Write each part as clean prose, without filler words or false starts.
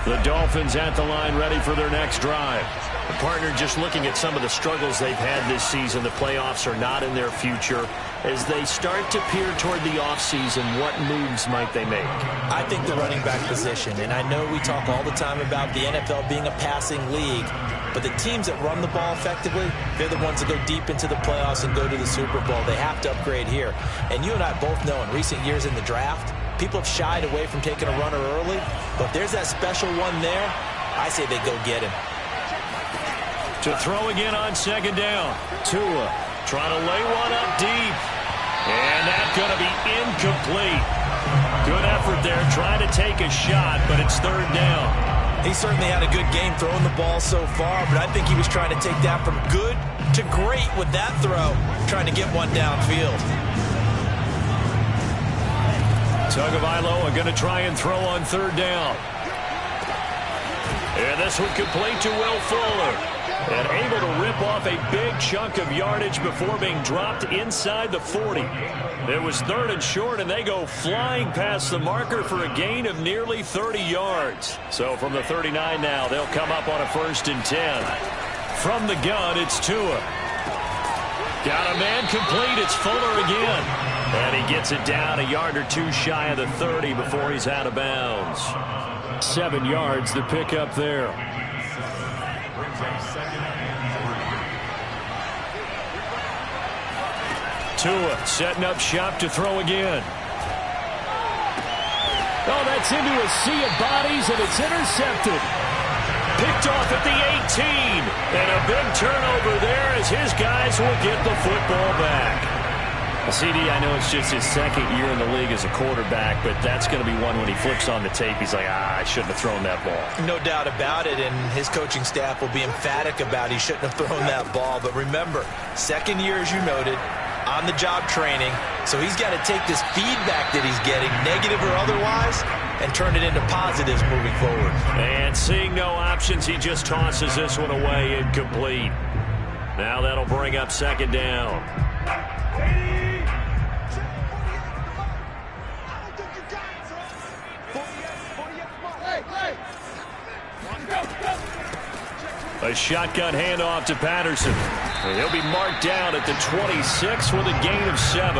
The Dolphins at the line ready for their next drive. Partner, just looking at some of the struggles they've had this season, the playoffs are not in their future. As they start to peer toward the offseason, what moves might they make? I think the running back position, and I know we talk all the time about the NFL being a passing league, but the teams that run the ball effectively, they're the ones that go deep into the playoffs and go to the Super Bowl. They have to upgrade here. And you and I both know in recent years in the draft, people have shied away from taking a runner early, but if there's that special one there, I say they go get him. To throw again on second down. Tua trying to lay one up deep. And that's going to be incomplete. Good effort there trying to take a shot, but it's third down. He certainly had a good game throwing the ball so far, but I think he was trying to take that from good to great with that throw, trying to get one downfield. Tagovailoa going to try and throw on third down. And this one complete to Will Fuller. And able to rip off a big chunk of yardage before being dropped inside the 40. It was third and short, and they go flying past the marker for a gain of nearly 30 yards. So from the 39 now, they'll come up on a 1st and 10. From the gun, it's Tua. Got a man complete. It's Fuller again. And he gets it down a yard or two shy of the 30 before he's out of bounds. 7 yards, the pickup there. Tua setting up shop to throw again. Oh, that's into a sea of bodies, and it's intercepted. Picked off at the 18. And a big turnover there as his guys will get the football back. CD, I know it's just his second year in the league as a quarterback, but that's going to be one when he flips on the tape, he's like, I shouldn't have thrown that ball. No doubt about it, and his coaching staff will be emphatic about he shouldn't have thrown that ball. But remember, second year, as you noted, on-the-job training, so he's got to take this feedback that he's getting, negative or otherwise, and turn it into positives moving forward. And seeing no options, he just tosses this one away, incomplete. Now that'll bring up second down. A shotgun handoff to Patterson. He'll be marked down at the 26 with a gain of 7.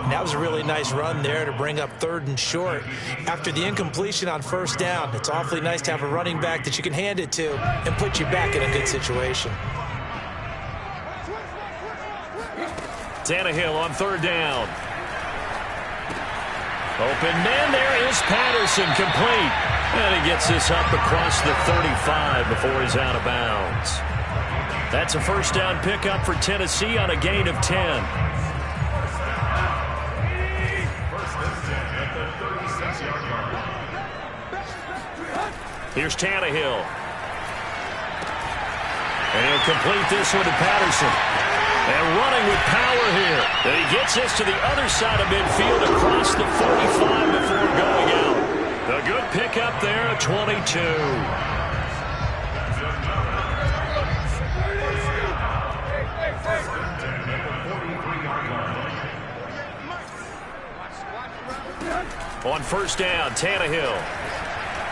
That was a really nice run there to bring up 3rd and short. After the incompletion on 1st down, it's awfully nice to have a running back that you can hand it to and put you back in a good situation. Tannehill on 3rd down. Open man, there is Patterson, complete. And he gets this up across the 35 before he's out of bounds. That's a 1st down pickup for Tennessee on a gain of 10. Here's Tannehill. And he'll complete this one to Patterson. And running with power here. And he gets this to the other side of midfield across the 45 before going out. A good pickup there at 22. On 1st down, Tannehill.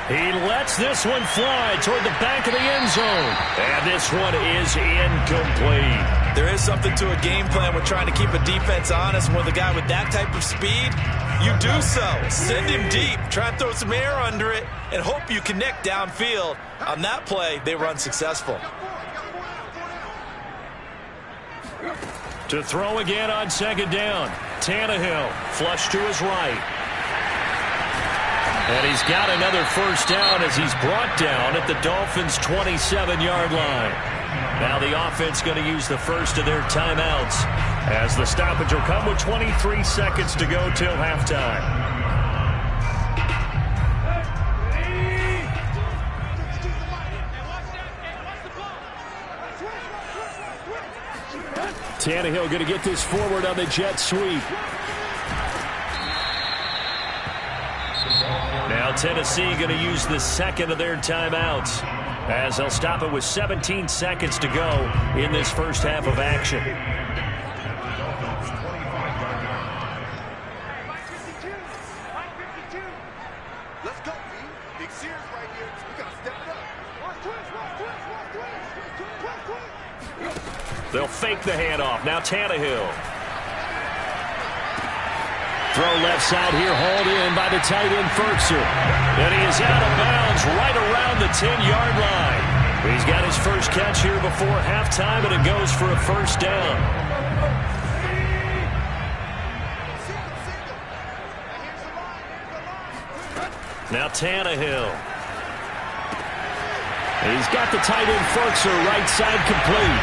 He lets this one fly toward the back of the end zone. And this one is incomplete. There is something to a game plan with trying to keep a defense honest. With a guy with that type of speed, you do so. Send him deep. Try and throw some air under it and hope you connect downfield. On that play, they run successful. To throw again on 2nd down. Tannehill flush to his right. And he's got another 1st down as he's brought down at the Dolphins' 27-yard line. Now the offense going to use the first of their timeouts as the stoppage will come with 23 seconds to go till halftime. Tannehill going to get this forward on the jet sweep. Now Tennessee going to use the second of their timeouts as they'll stop it with 17 seconds to go in this first half of action. Let's go, B. Big Sears right here. They'll fake the handoff. Now Tannehill. Throw left side here, hauled in by the tight end, Firkser. And he is out of bounds right around the 10-yard line. He's got his first catch here before halftime, and it goes for a first down. Now Tannehill. He's got the tight end, Firkser, right side complete.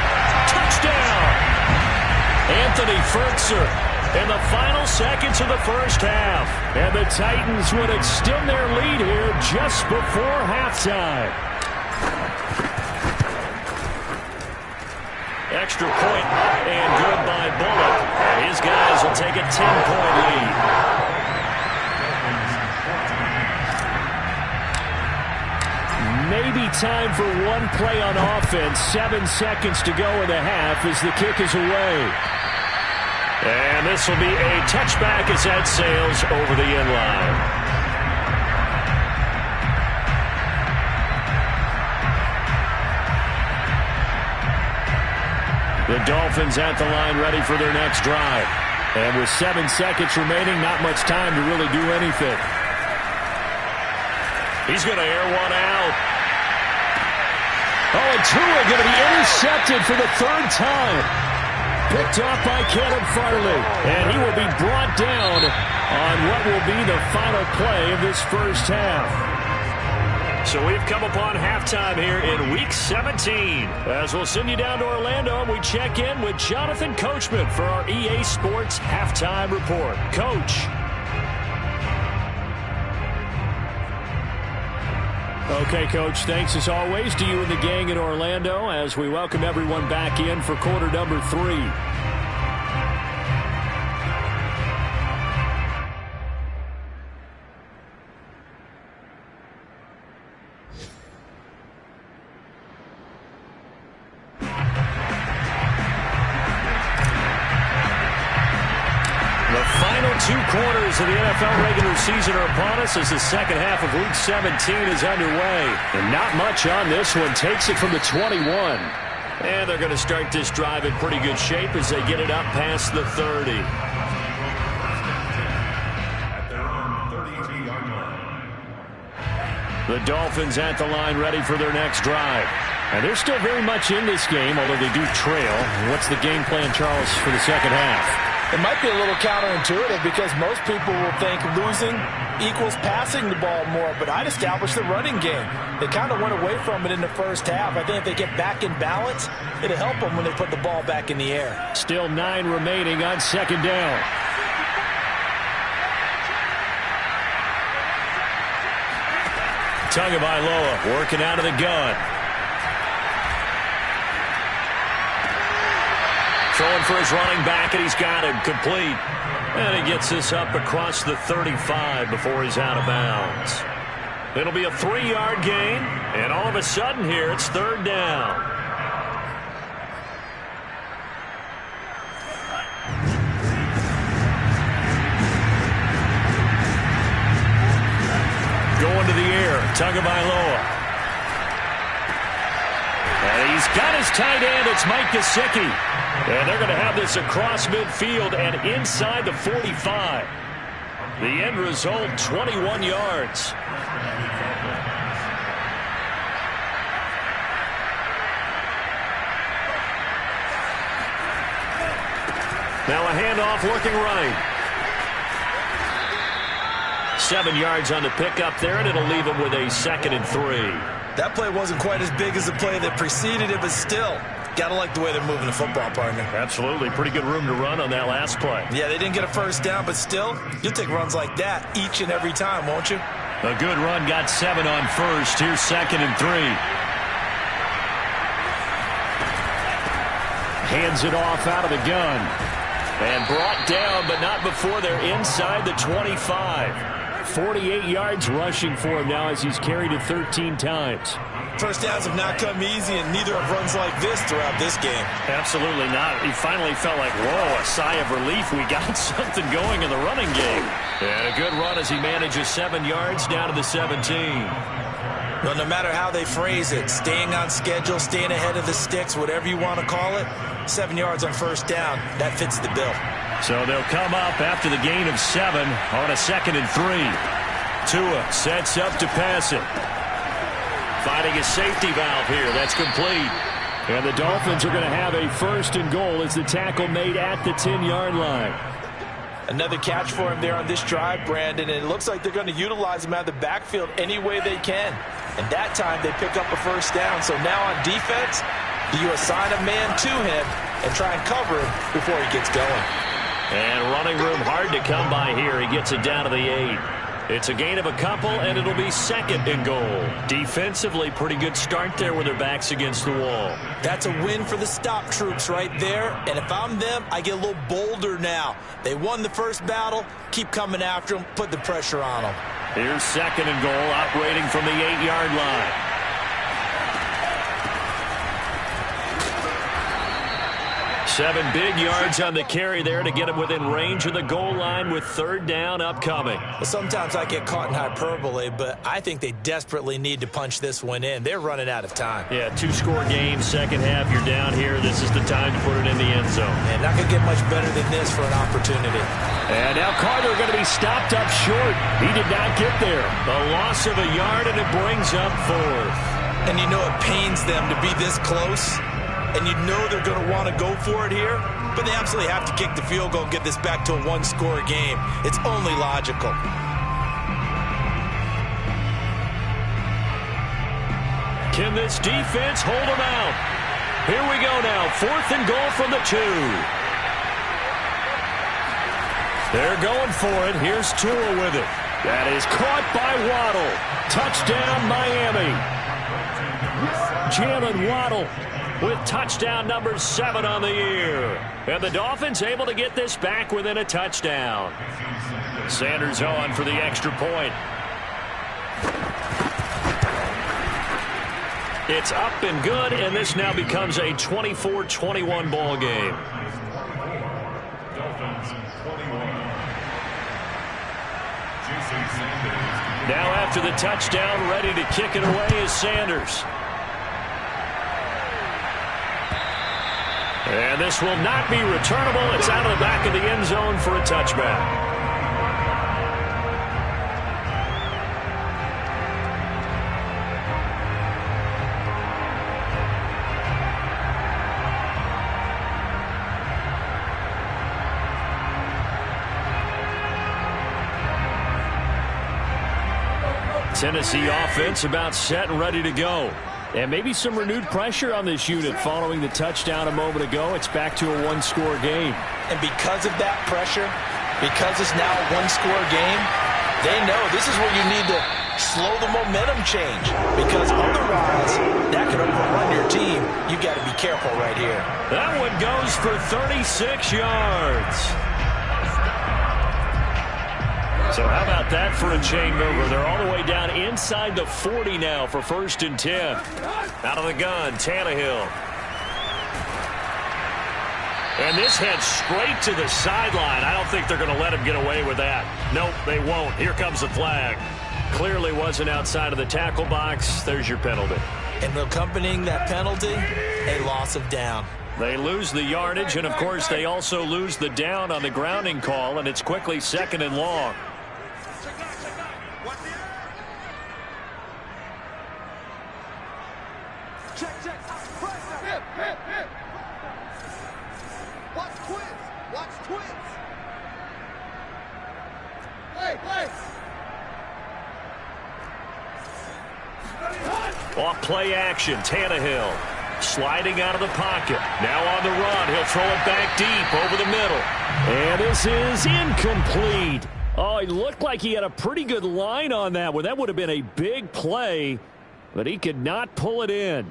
Touchdown! Anthony Firkser. In the final seconds of the first half. And the Titans would extend their lead here just before halftime. Extra point up and good by Bullock. And his guys will take a 10-point lead. Maybe time for one play on offense. 7 seconds to go in the half as the kick is away. And this will be a touchback as that sails over the end line. The Dolphins at the line ready for their next drive. And with 7 seconds remaining, not much time to really do anything. He's going to air one out. Oh, and Tua going to be intercepted for the 3rd time. Picked off by Caleb Farley. And he will be brought down on what will be the final play of this first half. So we've come upon halftime here in Week 17. As we'll send you down to Orlando, and we check in with Jonathan Coachman for our EA Sports Halftime Report. Coach. Okay, Coach, thanks as always to you and the gang in Orlando as we welcome everyone back in for quarter number 3. The final 2 quarters of the NFL regular season are upon us as the second half of Week 17 is underway. And not much on this one. Takes it from the 21. And they're going to start this drive in pretty good shape as they get it up past the 30. The Dolphins at the line ready for their next drive. And they're still very much in this game, although they do trail. What's the game plan, Charles, for the second half? It might be a little counterintuitive because most people will think losing equals passing the ball more, but I'd establish the running game. They kind of went away from it in the first half. I think if they get back in balance, it'll help them when they put the ball back in the air. Still 9 remaining on second down. Tagovailoa working out of the gun. Throwing for his running back, and he's got him complete. And he gets this up across the 35 before he's out of bounds. It'll be a 3-yard gain, and all of a sudden here, it's 3rd down. Going to the air, Tagovailoa. And he's got his tight end. It's Mike Gesicki. And they're going to have this across midfield and inside the 45. The end result, 21 yards. Now a handoff working right. 7 yards on the pickup there, and it'll leave him with a 2nd and 3. That play wasn't quite as big as the play that preceded it, but still, got to like the way they're moving the football, partner. Absolutely. Pretty good room to run on that last play. Yeah, they didn't get a first down, but still, you'll take runs like that each and every time, won't you? A good run, got 7 on first. Here's 2nd and 3. Hands it off out of the gun. And brought down, but not before they're inside the 25. 48 yards rushing for him now as he's carried it 13 times. First downs have not come easy, and neither have runs like this throughout this game. Absolutely not. He finally felt like, whoa, a sigh of relief. We got something going in the running game. And a good run as he manages 7 yards down to the 17. Well, no matter how they phrase it, staying on schedule, staying ahead of the sticks, whatever you want to call it, 7 yards on first down. That fits the bill. So they'll come up after the gain of 7 on a 2nd and 3. Tua sets up to pass it. Finding a safety valve here. That's complete. And the Dolphins are going to have a 1st and goal as the tackle made at the 10-yard line. Another catch for him there on this drive, Brandon, and it looks like they're going to utilize him out of the backfield any way they can. And that time they pick up a 1st down. So now on defense, do you assign a man to him and try and cover him before he gets going? And running room hard to come by here. He gets it down to the 8. It's a gain of a couple, and it'll be 2nd and goal. Defensively, pretty good start there with their backs against the wall. That's a win for the stop troops right there. And if I'm them, I get a little bolder now. They won the first battle. Keep coming after them. Put the pressure on them. Here's 2nd and goal, operating from the 8-yard line. 7 big yards on the carry there to get him within range of the goal line with 3rd down upcoming. Well, sometimes I get caught in hyperbole, but I think they desperately need to punch this one in. They're running out of time. Yeah, 2-score game, second half, you're down here. This is the time to put it in the end zone. And not going to get much better than this for an opportunity. And now Carter going to be stopped up short. He did not get there. A loss of a yard, and it brings up 4th. And you know it pains them to be this close. And you know they're going to want to go for it here, but they absolutely have to kick the field goal and get this back to a 1-score game. It's only logical. Can this defense hold them out? Here we go now. 4th and goal from the 2. They're going for it. Here's Tua with it. That is caught by Waddle. Touchdown, Miami. Jalen Waddle with touchdown number 7 on the year. And the Dolphins able to get this back within a touchdown. Sanders on for the extra point. It's up and good, and this now becomes a 24-21 ball game. Now after the touchdown, ready to kick it away is Sanders. And this will not be returnable. It's out of the back of the end zone for a touchback. Tennessee offense about set and ready to go. And maybe some renewed pressure on this unit following the touchdown a moment ago. It's back to a 1-score game. And because of that pressure, because it's now a 1-score game, they know this is where you need to slow the momentum change. Because otherwise, that could overrun your team. You got to be careful right here. That one goes for 36 yards. So how about that for a chain mover? They're all the way down inside the 40 now for 1st and 10. Out of the gun, Tannehill. And this heads straight to the sideline. I don't think they're going to let him get away with that. Nope, they won't. Here comes the flag. Clearly wasn't outside of the tackle box. There's your penalty. And accompanying that penalty, a loss of down. They lose the yardage, and, of course, they also lose the down on the grounding call, and it's quickly 2nd and long. Off play action, Tannehill sliding out of the pocket. Now on the run, he'll throw it back deep over the middle. And this is incomplete. Oh, it looked like he had a pretty good line on that one. That would have been a big play, but he could not pull it in.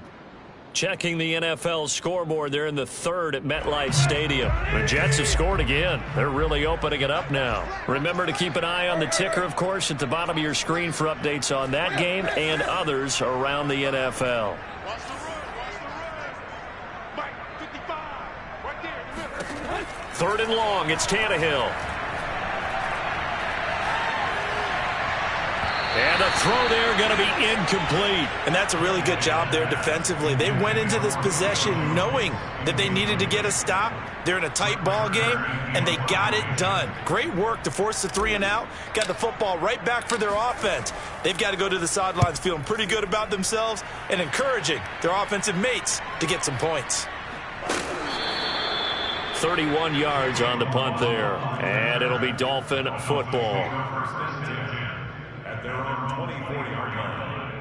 Checking the NFL scoreboard, they're in the 3rd at MetLife Stadium. The Jets have scored again. They're really opening it up now. Remember to keep an eye on the ticker, of course, at the bottom of your screen for updates on that game and others around the NFL. Third and long, it's Tannehill. And the throw there going to be incomplete. And that's a really good job there defensively. They went into this possession knowing that they needed to get a stop. They're in a tight ball game, and they got it done. Great work to force the 3 and out. Got the football right back for their offense. They've got to go to the sidelines feeling pretty good about themselves and encouraging their offensive mates to get some points. 31 yards on the punt there, and it'll be Dolphin football. At their own 24-yard line.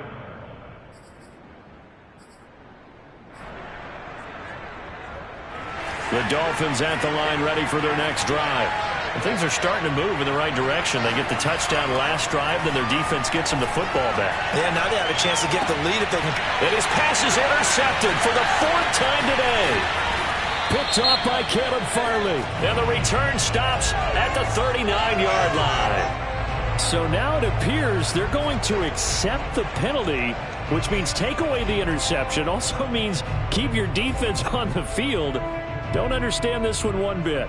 The Dolphins at the line, ready for their next drive. And things are starting to move in the right direction. They get the touchdown last drive, then their defense gets them the football back. Yeah, now they have a chance to get the lead if they can. And his pass is intercepted for the 4th time today. Picked off by Caleb Farley. And the return stops at the 39-yard line. So now it appears they're going to accept the penalty, which means take away the interception. Also means keep your defense on the field. Don't understand this one bit.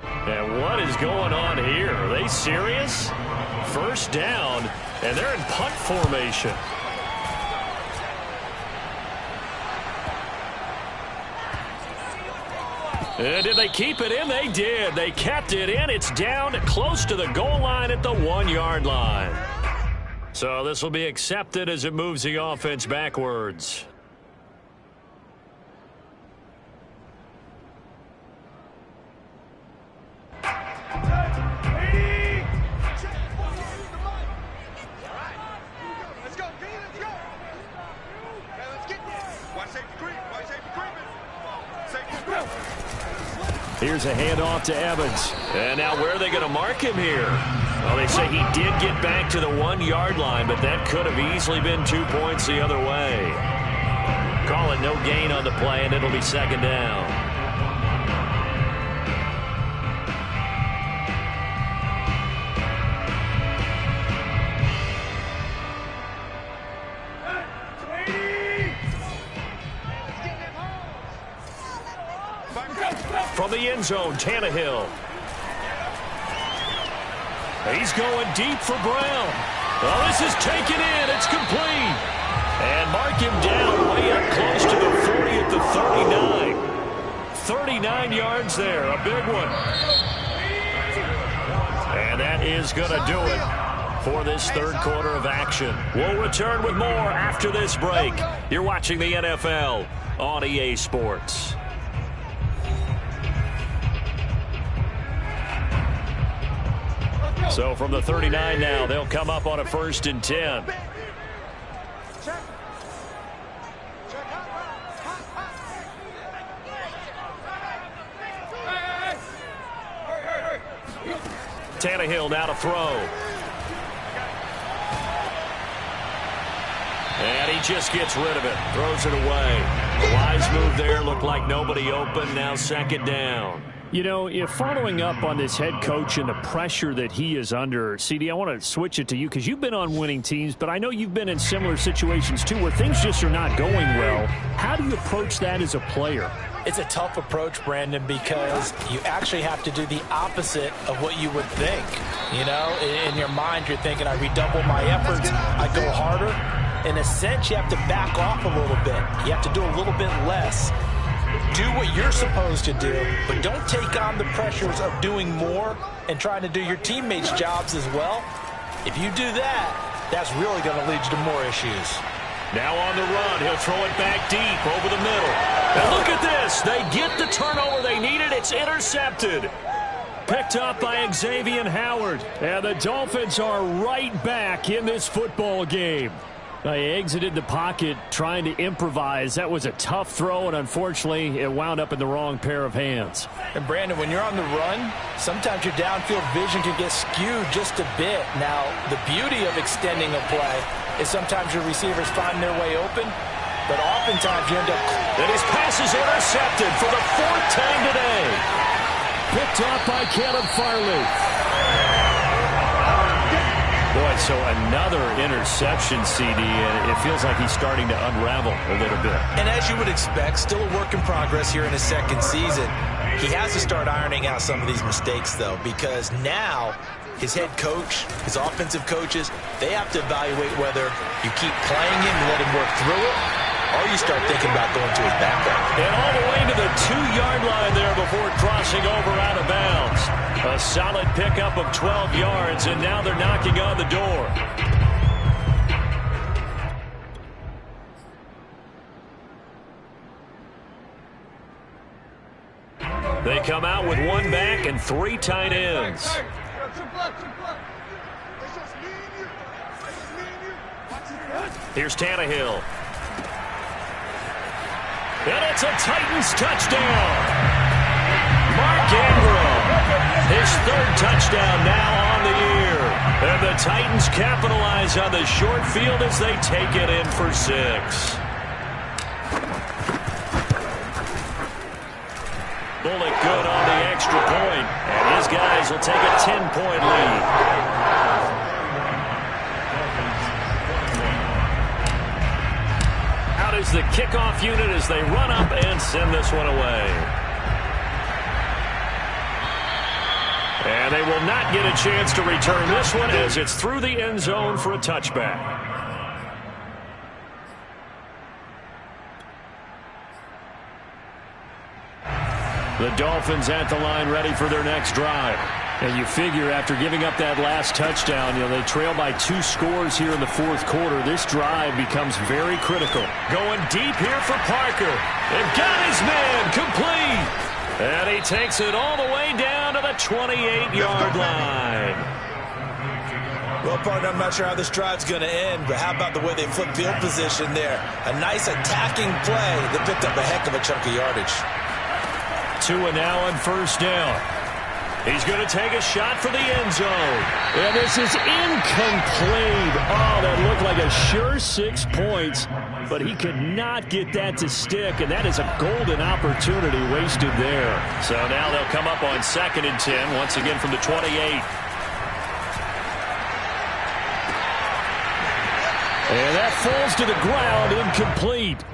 And what is going on here? Are they serious? First down, and they're in punt formation. And did they keep it in? They did. They kept it in. It's down close to the goal line at the 1-yard line. So this will be accepted as it moves the offense backwards. Here's a handoff to Evans. And now where are they going to mark him here? Well, they say he did get back to the 1-yard line, but that could have easily been 2 points the other way. Call it no gain on the play, and it'll be 2nd down. From the end zone, Tannehill. He's going deep for Brown. Well, this is taken in. It's complete. And mark him down way up close to the 40 at the 39. 39 yards there, a big one. And that is going to do it for this 3rd quarter of action. We'll return with more after this break. You're watching the NFL on EA Sports. So from the 39 now, they'll come up on a 1st and 10. Tannehill now to throw. And he just gets rid of it. Throws it away. A wise move there. Looked like nobody open. Now 2nd down. You know, if following up on this head coach and the pressure that he is under, CD, I want to switch it to you because you've been on winning teams, but I know you've been in similar situations too where things just are not going well. How do you approach that as a player? It's a tough approach, Brandon, because you actually have to do the opposite of what you would think. You know, in your mind, you're thinking, I redouble my efforts, I go harder. In a sense, you have to back off a little bit. You have to do a little bit less. Do what you're supposed to do, but don't take on the pressures of doing more and trying to do your teammates' jobs as well. If you do that, that's really going to lead you to more issues. Now on the run, he'll throw it back deep over the middle. And look at this. They get the turnover they needed. It's intercepted. Picked up by Xavier Howard. And the Dolphins are right back in this football game. They exited the pocket trying to improvise. That was a tough throw, and unfortunately, it wound up in the wrong pair of hands. And, Brandon, when you're on the run, sometimes your downfield vision can get skewed just a bit. Now, the beauty of extending a play is sometimes your receivers find their way open, but oftentimes you end up... And his pass is intercepted for the 4th time today. Picked off by Caleb Farley. So another interception, CD, and it feels like he's starting to unravel a little bit. And as you would expect, still a work in progress here in his second season. He has to start ironing out some of these mistakes, though, because now his head coach, his offensive coaches, they have to evaluate whether you keep playing him and let him work through it, or you start thinking about going to his backup. And all the way to the 2-yard line there before crossing over out of bounds. A solid pickup of 12 yards, and now they're knocking on the door. They come out with one back and 3 tight ends. Here's Tannehill. And it's a Titans touchdown. Mark Ingram, his 3rd touchdown now on the year. And the Titans capitalize on the short field as they take it in for 6. Bullock good on the extra point, and his guys will take a 10-point lead. Out is the kickoff unit as they run up and send this one away. And they will not get a chance to return this one as it's through the end zone for a touchback. The Dolphins at the line ready for their next drive. And you figure after giving up that last touchdown, they trail by 2 scores here in the 4th quarter. This drive becomes very critical. Going deep here for Parker. They've got his man complete. And he takes it all the way down to the 28-yard line. Well, partner, I'm not sure how this drive's going to end, but how about the way they flip field position there? A nice attacking play that picked up a heck of a chunk of yardage. 2 now on 1st down. He's going to take a shot for the end zone. And this is incomplete. Oh, that looked like a sure 6 points. But he could not get that to stick. And that is a golden opportunity wasted there. So now they'll come up on 2nd and 10. Once again from the 28. And that falls to the ground, incomplete.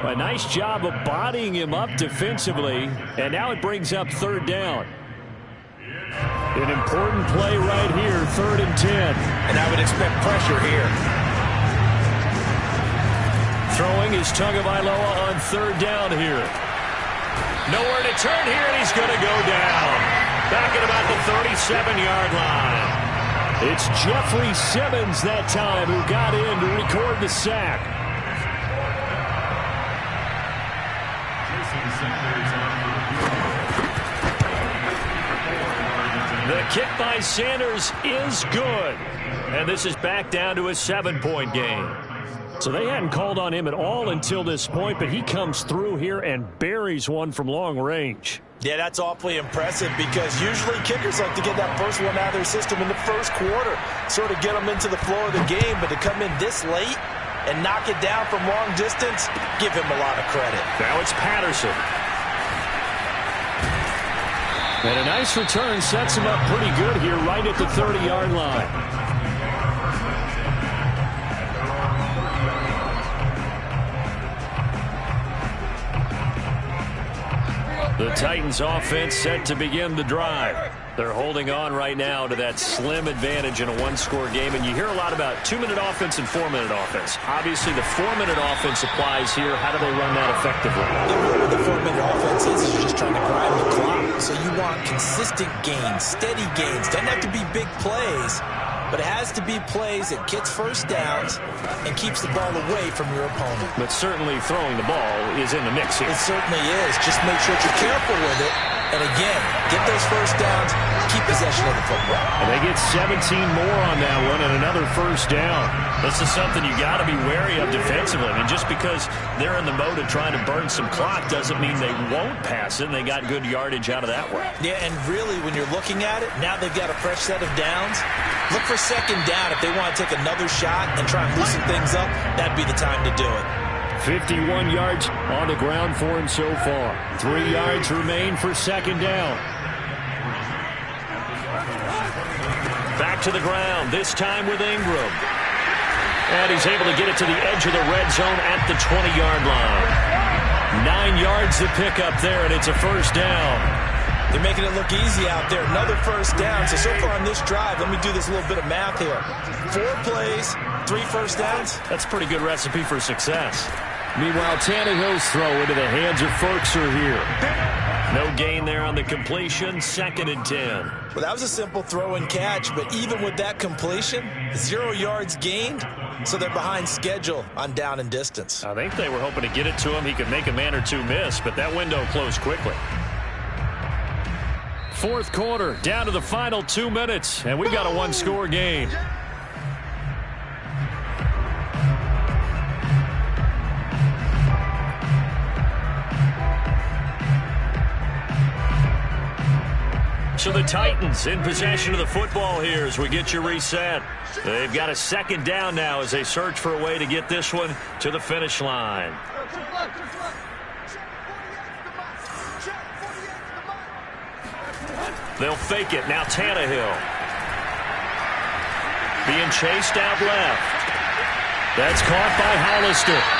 A nice job of bodying him up defensively. And now it brings up 3rd down. An important play right here, 3rd and 10. And I would expect pressure here. Throwing is Tagovailoa on 3rd down here. Nowhere to turn here, and he's going to go down. Back at about the 37-yard line. It's Jeffrey Simmons that time who got in to record the sack. The kick by Sanders is good. And this is back down to a 7-point game. So they hadn't called on him at all until this point, but he comes through here and buries one from long range. Yeah, that's awfully impressive because usually kickers like to get that first one out of their system in the 1st quarter, sort of get them into the flow of the game, but to come in this late and knock it down from long distance, give him a lot of credit. Now it's Patterson. And a nice return sets him up pretty good here right at the 30-yard line. The Titans offense set to begin the drive. They're holding on right now to that slim advantage in a 1-score game. And you hear a lot about 2-minute offense and 4-minute offense. Obviously, the 4-minute offense applies here. How do they run that effectively? What the 4-minute offense is just trying to grind the clock. So you want consistent gains, steady gains. Doesn't have to be big plays, but it has to be plays that gets first downs and keeps the ball away from your opponent. But certainly throwing the ball is in the mix here. It certainly is. Just make sure that you're careful with it. And again, get those first downs, keep possession of the football. And they get 17 more on that one and another first down. This is something you got to be wary of defensively. I mean, just because they're in the mode of trying to burn some clock doesn't mean they won't pass it. And they got good yardage out of that one. Yeah, and really, when you're looking at it, now they've got a fresh set of downs. Look for 2nd down. If they want to take another shot and try and loosen things up, that'd be the time to do it. 51 yards on the ground for him so far. 3 yards remain for 2nd down. Back to the ground, this time with Ingram. And he's able to get it to the edge of the red zone at the 20-yard line. 9 yards to pick up there, and it's a first down. They're making it look easy out there. Another first down. So far on this drive, let me do this little bit of math here. 4 plays, 3 first downs. That's a pretty good recipe for success. Meanwhile, Tannehill's throw into the hands of Firkser here. No gain there on the completion. 2nd and 10. Well, that was a simple throw and catch, but even with that completion, 0 yards gained, so they're behind schedule on down and distance. I think they were hoping to get it to him. He could make a man or two miss, but that window closed quickly. 4th quarter, down to the final 2 minutes, and we've got a 1-score game. So the Titans in possession of the football here as we get you reset. They've got a 2nd down now as they search for a way to get this one to the finish line. They'll fake it. Now Tannehill. Being chased out left. That's caught by Hollister.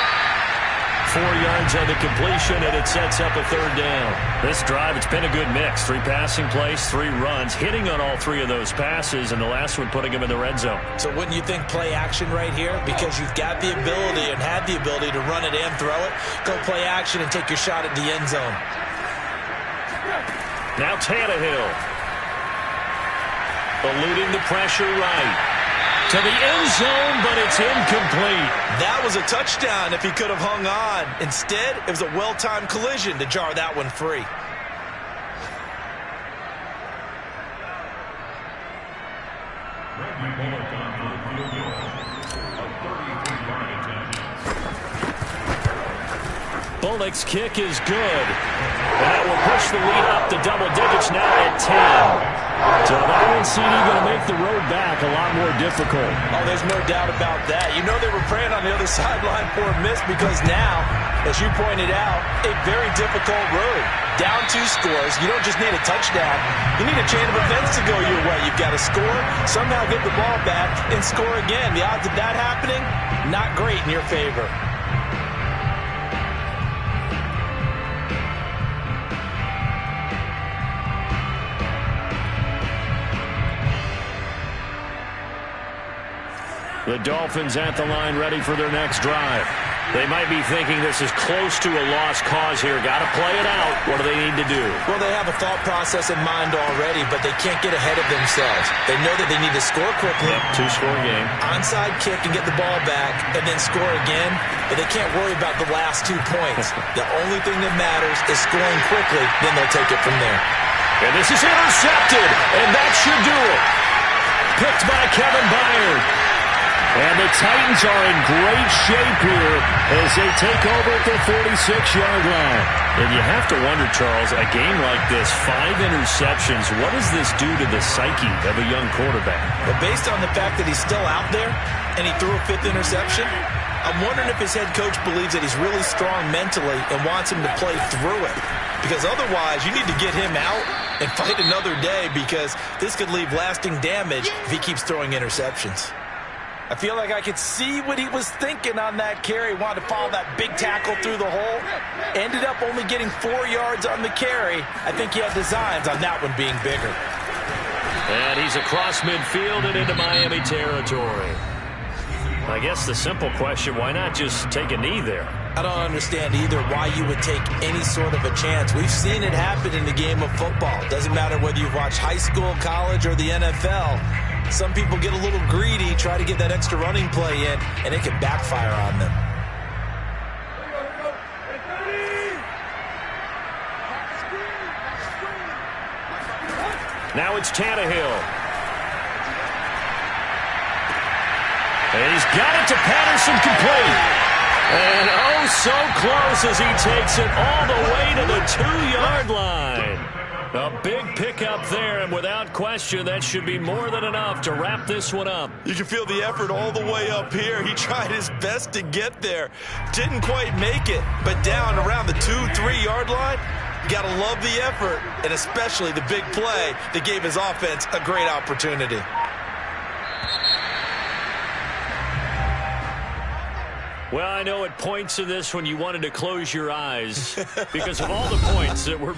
4 yards on the completion, and it sets up a 3rd down. This drive, it's been a good mix. 3 passing plays, 3 runs, hitting on all 3 of those passes, and the last one putting him in the red zone. So wouldn't you think play action right here? Because you've got the ability and had the ability to run it and throw it. Go play action and take your shot at the end zone. Now Tannehill. Eluding the pressure right. To the end zone, but it's incomplete. That was a touchdown if he could have hung on. Instead, it was a well-timed collision to jar that one free. Bullock's kick is good. And that will push the lead up to double digits now at 10. So that one's going to make the road back a lot more difficult. Oh, there's no doubt about that. You know they were praying on the other sideline for a miss because now, as you pointed out, a very difficult road. Down 2 scores. You don't just need a touchdown. You need a chain of events to go your way. You've got to score, somehow get the ball back, and score again. The odds of that happening, not great in your favor. The Dolphins at the line ready for their next drive. They might be thinking this is close to a lost cause here. Got to play it out. What do they need to do? Well, they have a thought process in mind already, but they can't get ahead of themselves. They know that they need to score quickly. Yep, 2-score game. Onside kick and get the ball back and then score again, but they can't worry about the last 2 points. The only thing that matters is scoring quickly, then they'll take it from there. And this is intercepted, and that should do it. Picked by Kevin Byard. And the Titans are in great shape here as they take over at the 46-yard line. And you have to wonder, Charles, a game like this, 5 interceptions, what does this do to the psyche of a young quarterback? But based on the fact that he's still out there and he threw a 5th interception, I'm wondering if his head coach believes that he's really strong mentally and wants him to play through it. Because otherwise, you need to get him out and fight another day because this could leave lasting damage if he keeps throwing interceptions. I feel like I could see what he was thinking on that carry. Wanted to follow that big tackle through the hole. Ended up only getting 4 yards on the carry. I think he had designs on that one being bigger. And he's across midfield and into Miami territory. I guess the simple question, why not just take a knee there? I don't understand either why you would take any sort of a chance. We've seen it happen in the game of football. Doesn't matter whether you've watched high school, college, or the NFL. Some people get a little greedy, try to get that extra running play in, and it can backfire on them. Now it's Tannehill. And he's got it to Patterson, complete. And oh, so close as he takes it all the way to the 2-yard line. A big pickup there, and without question, that should be more than enough to wrap this one up. You can feel the effort all the way up here. He tried his best to get there. Didn't quite make it, but down around the 2-3 yard line, you got to love the effort, and especially the big play that gave his offense a great opportunity. Well, I know at points in this when you wanted to close your eyes because of all the points that were